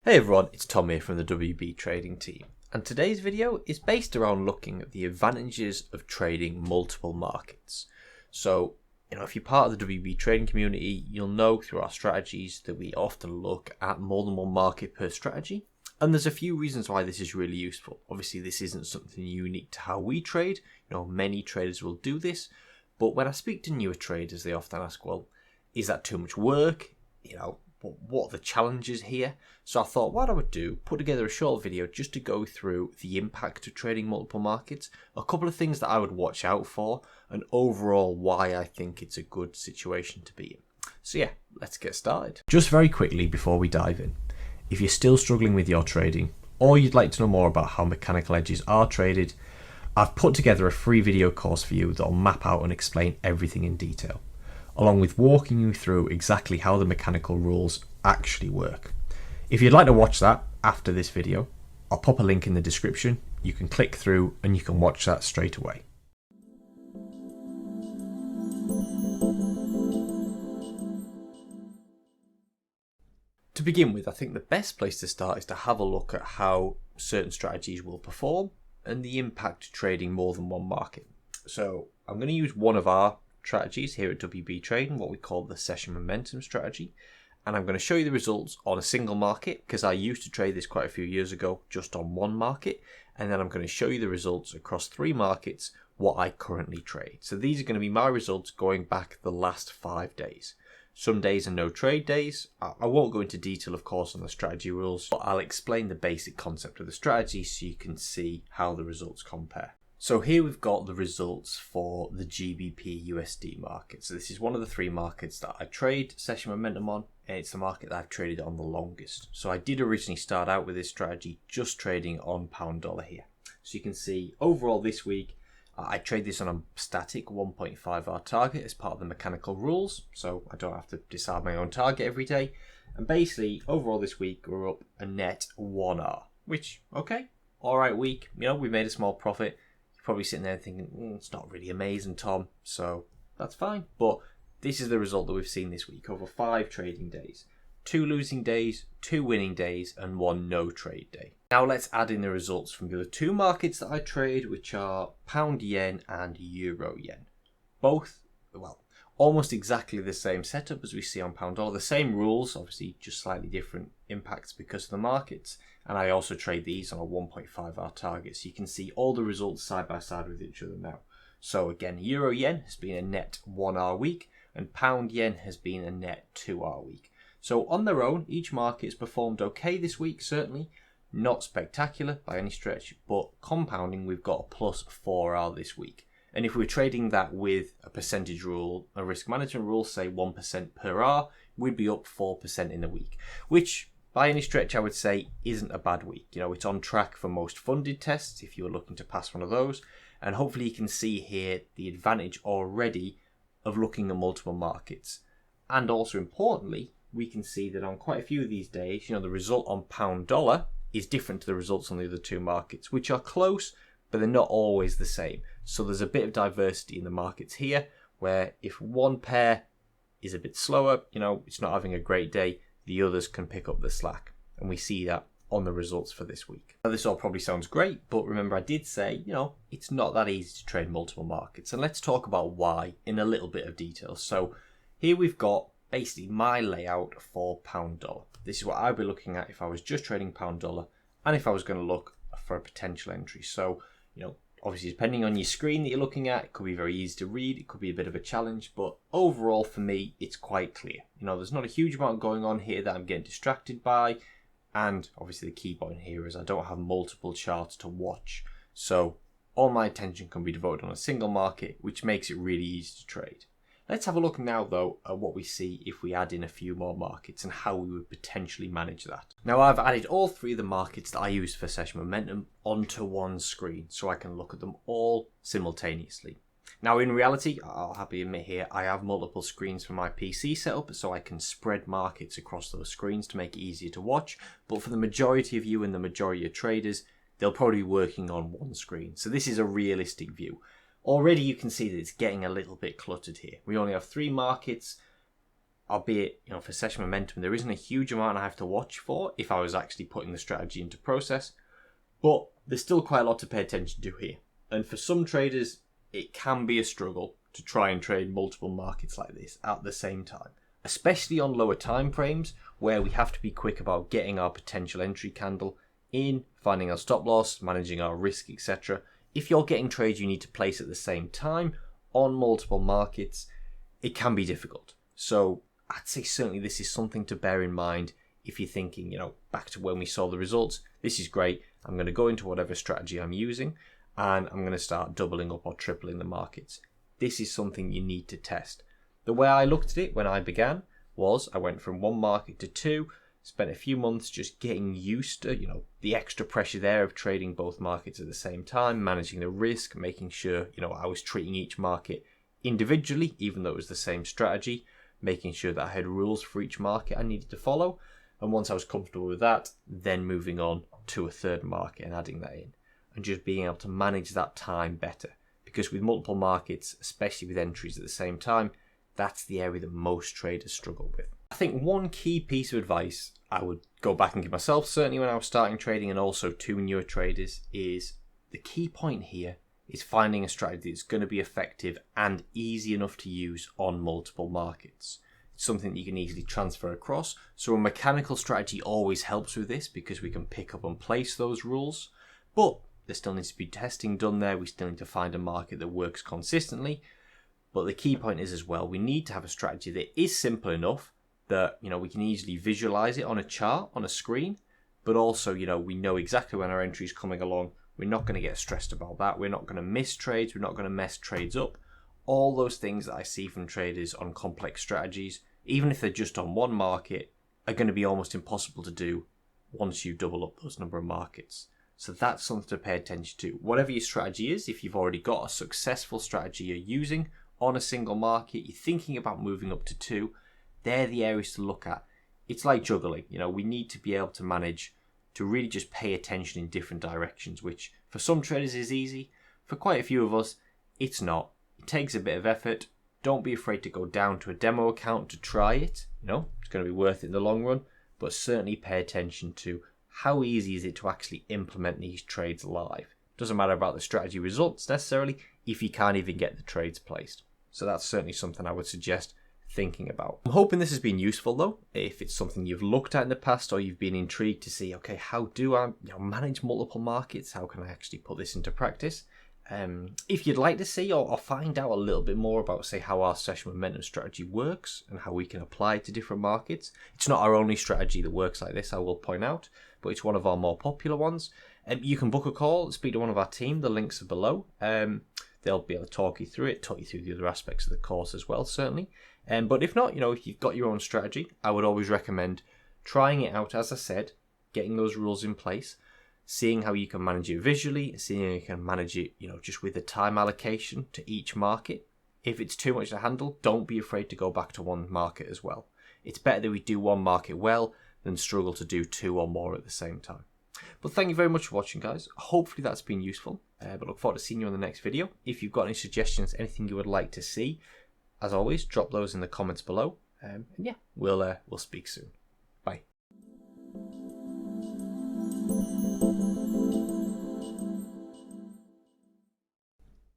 Hey everyone, it's Tom here from the WB Trading team, and today's video is based around looking at the advantages of trading multiple markets. So, if you're part of the WB trading community, you'll know through our strategies that we often look at more than one market per strategy, and there's a few reasons why this is really useful. Obviously, this isn't something unique to how we trade. Many traders will do this, but when I speak to newer traders, they often ask, well, is that too much work? What are the challenges here? So I thought what I would do, put together a short video just to go through the impact of trading multiple markets, a couple of things that I would watch out for, and overall why I think it's a good situation to be in. So yeah, let's get started. Just very quickly before we dive in, if you're still struggling with your trading, or you'd like to know more about how mechanical edges are traded, I've put together a free video course for you that'll map out and explain everything in detail, along with walking you through exactly how the mechanical rules actually work. If you'd like to watch that after this video, I'll pop a link in the description. You can click through and you can watch that straight away. To begin with, I think the best place to start is to have a look at how certain strategies will perform and the impact of trading more than one market. So I'm going to use one of our strategies here at WB Trading, what we call the session momentum strategy, and I'm going to show you the results on a single market because I used to trade this quite a few years ago just on one market, and then I'm going to show you the results across 3 markets, what I currently trade. So these are going to be my results going back the last 5 days. Some days are no trade days. I won't go into detail, of course, on the strategy rules, but I'll explain the basic concept of the strategy so you can see how the results compare. So here we've got the results for the GBPUSD market. So this is one of the 3 markets that I trade session momentum on, and it's the market that I've traded on the longest. So I did originally start out with this strategy just trading on pound dollar here. So you can see overall this week, I trade this on a static 1.5 hour target as part of the mechanical rules. So I don't have to decide my own target every day. And basically overall this week, we're up a net 1 hour, which, okay, all right week. We made a small profit. Probably sitting there thinking, it's not really amazing, Tom, so that's fine. But this is the result that we've seen this week over 5 trading days. 2 losing days, 2 winning days, and 1 no trade day. Now let's add in the results from the other 2 markets that I trade, which are pound yen and euro yen. Both, almost exactly the same setup as we see on pound dollar. The same rules, obviously just slightly different impacts because of the markets. And I also trade these on a 1.5 hour target. So you can see all the results side by side with each other now. So again, euro yen has been a net 1 hour week and pound yen has been a net 2 hour week. So on their own, each market has performed okay this week, certainly. Not spectacular by any stretch, but compounding, we've got a plus 4 hour this week. And if we're trading that with a percentage rule, a risk management rule, say 1% per hour, we'd be up 4% in a week, which by any stretch I would say isn't a bad week. It's on track for most funded tests if you're looking to pass one of those. And hopefully you can see here the advantage already of looking at multiple markets. And also importantly, we can see that on quite a few of these days, the result on pound dollar is different to the results on the other 2 markets, which are close, but they're not always the same. So there's a bit of diversity in the markets here, where if one pair is a bit slower, it's not having a great day, the others can pick up the slack. And we see that on the results for this week. Now, this all probably sounds great, but remember I did say, it's not that easy to trade multiple markets. And let's talk about why in a little bit of detail. So here we've got basically my layout for pound dollar. This is what I'd be looking at if I was just trading pound dollar and if I was going to look for a potential entry. So, obviously depending on your screen that you're looking at, it could be very easy to read, it could be a bit of a challenge, but overall for me, it's quite clear. There's not a huge amount going on here that I'm getting distracted by, and obviously the key point here is I don't have multiple charts to watch. So all my attention can be devoted on a single market, which makes it really easy to trade. Let's have a look now, though, at what we see if we add in a few more markets and how we would potentially manage that. Now, I've added all 3 of the markets that I use for session momentum onto one screen so I can look at them all simultaneously. Now, in reality, I'll happily admit here, I have multiple screens for my PC set up so I can spread markets across those screens to make it easier to watch. But for the majority of you and the majority of traders, they'll probably be working on one screen. So this is a realistic view. Already you can see that it's getting a little bit cluttered here. We only have 3 markets. albeit, for session momentum, there isn't a huge amount I have to watch for if I was actually putting the strategy into process, but there's still quite a lot to pay attention to here. And for some traders, it can be a struggle to try and trade multiple markets like this at the same time, especially on lower time frames where we have to be quick about getting our potential entry candle in, finding our stop loss, managing our risk, etc. If you're getting trades you need to place at the same time on multiple markets, it can be difficult. So I'd say certainly this is something to bear in mind if you're thinking, back to when we saw the results, this is great, I'm going to go into whatever strategy I'm using and I'm going to start doubling up or tripling the markets. This is something you need to test. The way I looked at it when I began was I went from one market to two, spent a few months just getting used to, the extra pressure there of trading both markets at the same time, managing the risk, making sure, I was treating each market individually, even though it was the same strategy, making sure that I had rules for each market I needed to follow. And once I was comfortable with that, then moving on to a third market and adding that in and just being able to manage that time better. Because with multiple markets, especially with entries at the same time, that's the area that most traders struggle with. I think one key piece of advice I would go back and give myself, certainly when I was starting trading and also to newer traders, is the key point here is finding a strategy that's going to be effective and easy enough to use on multiple markets. It's something that you can easily transfer across. So a mechanical strategy always helps with this because we can pick up and place those rules, but there still needs to be testing done there. We still need to find a market that works consistently. But the key point is as well, we need to have a strategy that is simple enough that, we can easily visualize it on a chart, on a screen, but also, we know exactly when our entry is coming along. We're not going to get stressed about that. We're not going to miss trades. We're not going to mess trades up. All those things that I see from traders on complex strategies, even if they're just on one market, are going to be almost impossible to do once you double up those number of markets. So that's something to pay attention to. Whatever your strategy is, if you've already got a successful strategy you're using on a single market, you're thinking about moving up to two, they're the areas to look at. It's like juggling. We need to be able to manage to really just pay attention in different directions, which for some traders is easy. For quite a few of us, it's not. It takes a bit of effort. Don't be afraid to go down to a demo account to try it. It's going to be worth it in the long run, but certainly pay attention to how easy is it to actually implement these trades live. Doesn't matter about the strategy results necessarily if you can't even get the trades placed. So that's certainly something I would suggest thinking about. I'm hoping this has been useful though. If it's something you've looked at in the past or you've been intrigued to see, okay, how do I manage multiple markets? How can I actually put this into practice? If you'd like to see or find out a little bit more about, say, how our session momentum strategy works and how we can apply it to different markets, it's not our only strategy that works like this, I will point out, but it's one of our more popular ones. You can book a call, speak to one of our team, the links are below. They'll be able to talk you through it, talk you through the other aspects of the course as well, certainly. But if not, if you've got your own strategy, I would always recommend trying it out, as I said, getting those rules in place, seeing how you can manage it visually, seeing how you can manage it, just with the time allocation to each market. If it's too much to handle, don't be afraid to go back to one market as well. It's better that we do one market well than struggle to do two or more at the same time. But thank you very much for watching, guys. Hopefully that's been useful. But look forward to seeing you on the next video. If you've got any suggestions, anything you would like to see, as always, drop those in the comments below. And yeah, we'll speak soon.